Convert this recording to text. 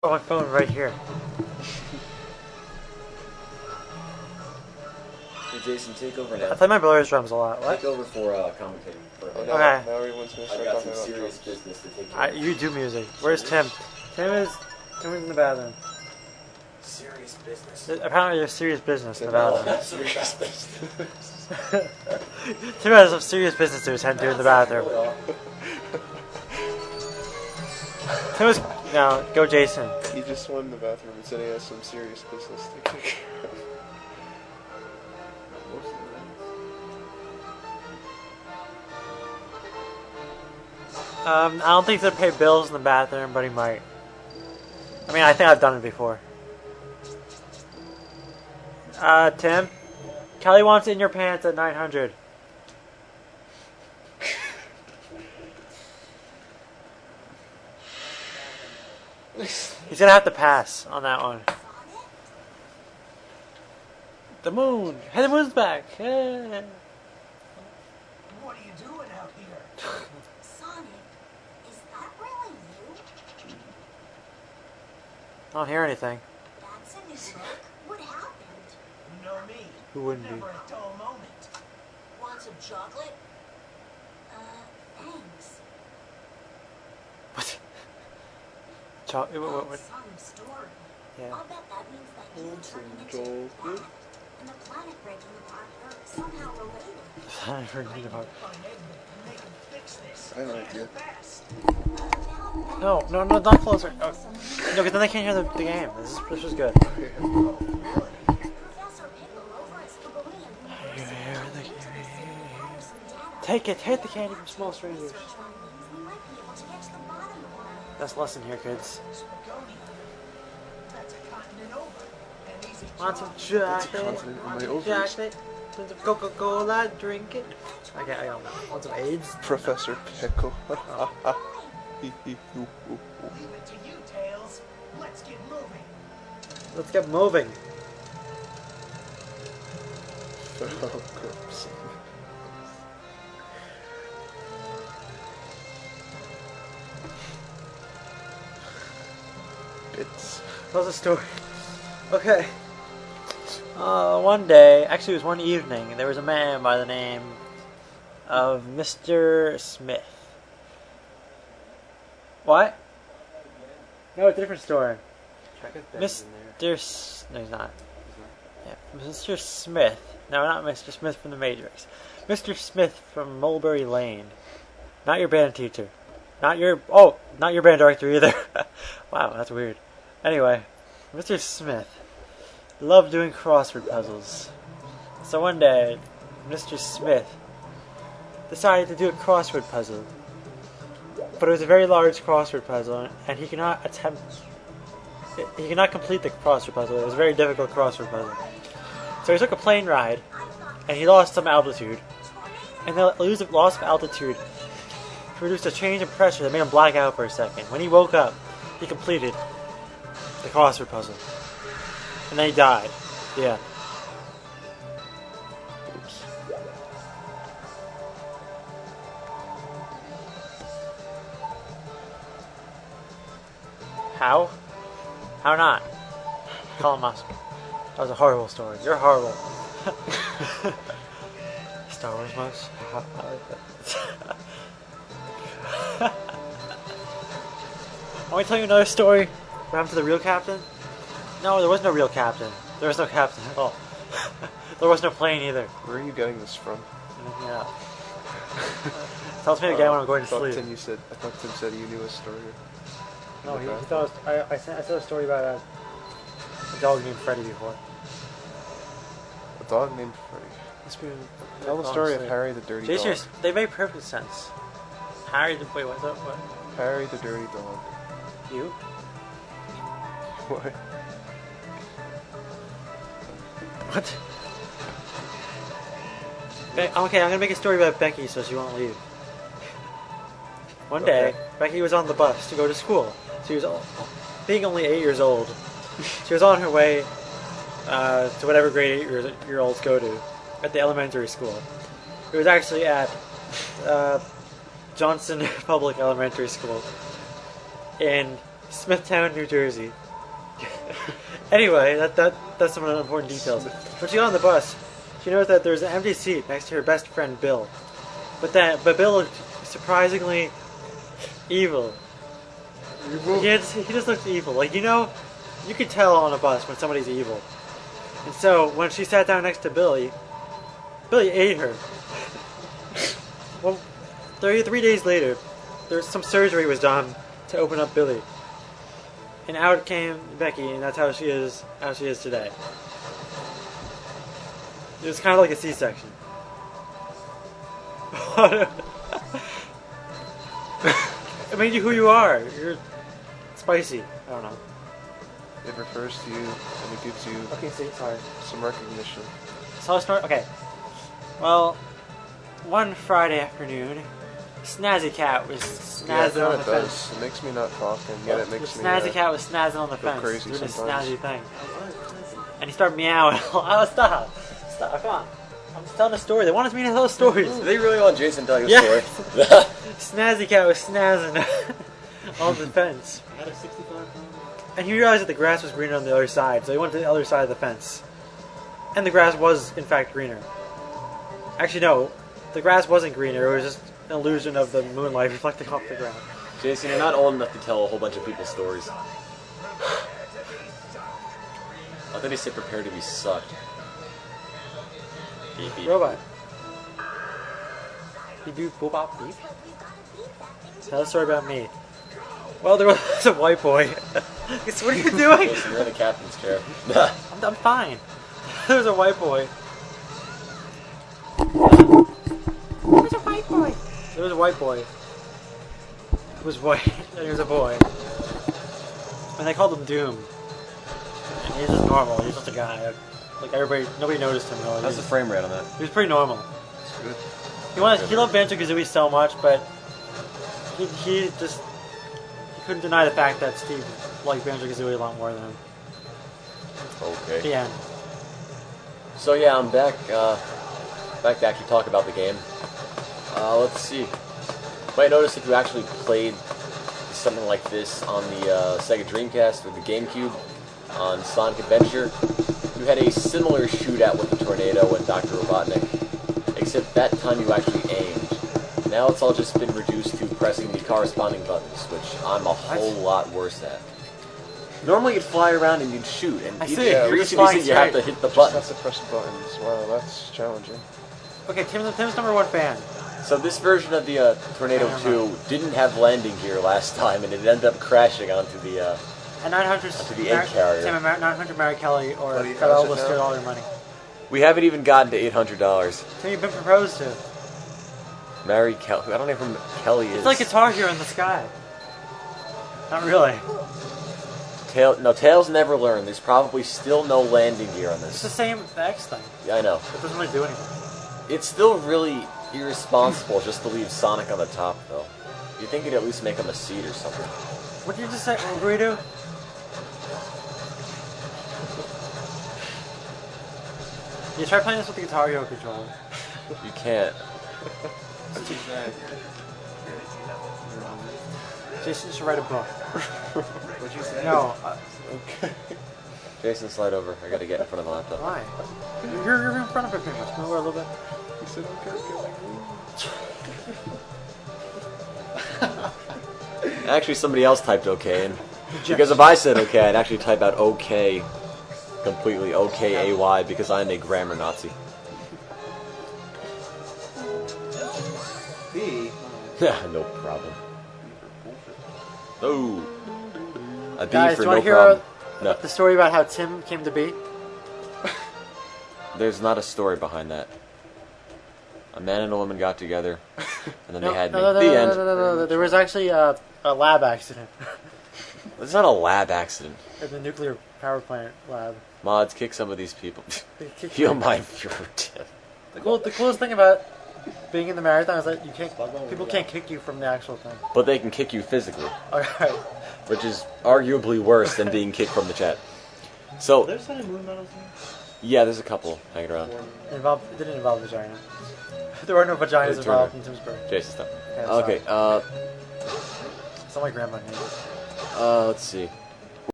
Oh, my phone right here. Hey Jason, take over now. I play my Blur's drums a lot. What? Take over for commentating. Okay. Now everyone's gonna I start got talking some about serious drums. business to take care of. You do music. Where's Tim? Tim is in the bathroom. Serious business. Apparently there's serious business in the bathroom. Serious business. Tim has some serious business to attend to in the bathroom. Tim is... Now, go Jason. He just went in the bathroom and said he has some serious business to take care of. I don't think he'll pay bills in the bathroom, but he might. I mean, I think I've done it before. Tim? Kelly wants in your pants at 900. He's gonna have to pass on that one. The moon! Hey, the moon's back! Yeah. What are you doing out here? Sonic, is that really you? I don't hear anything. That's a new look. What happened? You know me. Who wouldn't be? Never a dull moment. Want some chocolate? Thanks. What? What? That's some story. Yeah. I'll bet that means that you Want some turning into chocolate? that and the planet breaking apart are somehow related. I heard you about. Find Edmund and make him fix this. I have an idea. Fast. No, not closer. Oh. No, because then they can't hear the game. This was good. Professor Piccolo is the balloon. Take it. Take the candy from small strangers. We might be able to get to the bottom of it. That's lesson here, kids. Spagonia. That's a continent over. And easy Want some That's a chocolate? continent in my ovaries. Chocolate? Want some Coca-Cola? Drink it. Okay, I don't know. Want some AIDS? Professor Pickle. Leave it to you, Tails. Let's get moving. Let's get moving. Oh, gross. Bits. Tell the story. Okay. One day, actually it was one evening, there was a man by the name of Mr. Smith. What? No, it's a different story. Mr. No, he's not. Yeah, Mr. Smith. No, not Mr. Smith from The Matrix. Mr. Smith from Mulberry Lane. Not your band teacher. Not your band director either. Wow, that's weird. Anyway, Mr. Smith loved doing crossword puzzles. So one day, Mr. Smith decided to do a crossword puzzle. But it was a very large crossword puzzle, and he could not complete the crossword puzzle. It was a very difficult crossword puzzle. So he took a plane ride, and he lost some altitude. And the loss of altitude produced a change in pressure that made him black out for a second. When he woke up, he completed the crossword puzzle. And then he died. Yeah. Oops. How? How not? Elon Musk. That was a horrible story. You're horrible. Star Wars Musk. I like that. Want me to tell you another story? What happened to the real captain? No, there was no real captain. There was no captain at all. There was no plane either. Where are you getting this from? Yeah. Tells me again when I'm going to sleep. I thought Tim said you knew a story. No, he thought I said a story about a dog named Freddy before. A dog named Freddy. Tell the story of Harry the Dirty Dog. They make perfect sense. Wait, what's up? What? Harry the Dirty Dog. You? What? What? Okay, I'm gonna make a story about Becky so she won't leave. One day, Becky was on the bus to go to school. She was, being only 8 years old, she was on her way to whatever grade 8-year-olds go to at the elementary school. It was actually at Johnson Public Elementary School in Smithtown, New Jersey. Anyway, that's some of the important details. When she got on the bus, she noticed that there was an empty seat next to her best friend Bill. But Bill looked surprisingly evil. He just looked evil. Like, you know, you could tell on a bus when somebody's evil. And so when she sat down next to Billy ate her. Well, 3 days later, some surgery was done to open up Billy. And out came Becky, and that's how she is today. It was kind of like a C-section. It made you who you are. You're spicy. I don't know. It refers to you, and it gives you sorry. some recognition. So I'll start. Okay. Well, one Friday afternoon, Snazzy Cat was snazzing on the fence. It makes me not talk, and yet it makes me. Snazzy Cat was snazzing on the go fence, crazy doing his sometimes. snazzy thing, and he started meowing. Oh, stop! Come on! I'm just telling a story. They wanted me to tell stories. Do they really want Jason to tell you a Yeah. story? Snazzy Cat was snazzing on the fence. And he realized that the grass was greener on the other side, so he went to the other side of the fence. And the grass was, in fact, greener. Actually, no. The grass wasn't greener. It was just an illusion of the moonlight reflecting off the ground. Jason, you're not old enough to tell a whole bunch of people's stories. I thought he said prepare to be sucked. Beep, beep. Robot. Beep, beep, boop, bop, beep. Tell a story about me. Well, there was a white boy. What are you doing? Jason, you're in the captain's chair. I'm fine. There was a white boy. Who's a white boy? There was a white boy. He was white, and he was a boy. And they called him Doom. And he's just normal. He's just a guy. Like everybody, nobody noticed him really. How's the frame rate on that? He was pretty normal. It's good. He loved Banjo-Kazooie so much, but he couldn't deny the fact that Steve liked Banjo-Kazooie a lot more than him. Okay. The end. So yeah, I'm back. Back to actually talk about the game. Let's see. You might notice if you actually played something like this on the Sega Dreamcast or the GameCube on Sonic Adventure, you had a similar shootout with the tornado and Dr. Robotnik, except that time you actually aimed. Now it's all just been reduced to pressing the corresponding buttons, which I'm a whole lot worse at. Normally you'd fly around and you'd shoot, and I each see. Yeah, You're reason just flying you have to straight. hit the Just buttons. have to press the buttons. Wow, that's challenging. Okay, Tim's #1 fan. So this version of the Tornado 2 didn't have landing gear last time, and it ended up crashing onto the And 900 To the egg carrier. Tim, 900 Mary Kelly or Buddy, got how's it almost now? all your money. We haven't even gotten to $800. Tim, you've been proposed to. Mary Kelly. I don't know who Kelly is. It's like Guitar Hero in the sky. Not really. Tails never learned. There's probably still no landing gear on It's the this. same the X thing. Yeah, I know. It doesn't really do anything. It's still really irresponsible just to leave Sonic on the top, though. You'd think you'd at least make him a seat or something. What did you just say, Burrito? You try playing this with the Guitar Hero controller. You can't. Jason should write a book. What'd you say? No. Okay. Jason, slide over. I gotta get in front of the laptop. Why? You're in front of it pretty much. Move over a little bit. He said okay. Actually, somebody else typed okay, and because if I said okay, I'd actually type out okay completely, okay-ay, because I'm a grammar Nazi. B. No problem. Oh. A B Guys, for do you no want to hear problem. No, the story about how Tim came to be? there's not a story behind that. A man and a woman got together, and then they had me. No, The end. no. There was actually a lab accident It's not a lab accident. at the nuclear power plant lab. Mods, kick some of these people. They kicked Feel me. my fury, Tim. The coolest thing about being in the marathon is that people can't kick you from the actual thing. But they can kick you physically, Alright. which is arguably worse than being kicked from the chat. So, There's any moon medals in yeah, there's a couple hanging around. It didn't involve vagina. There were no vaginas involved in Tim's birth. Jason, stop. Yeah, Okay, It's not my grandma name. Let's see.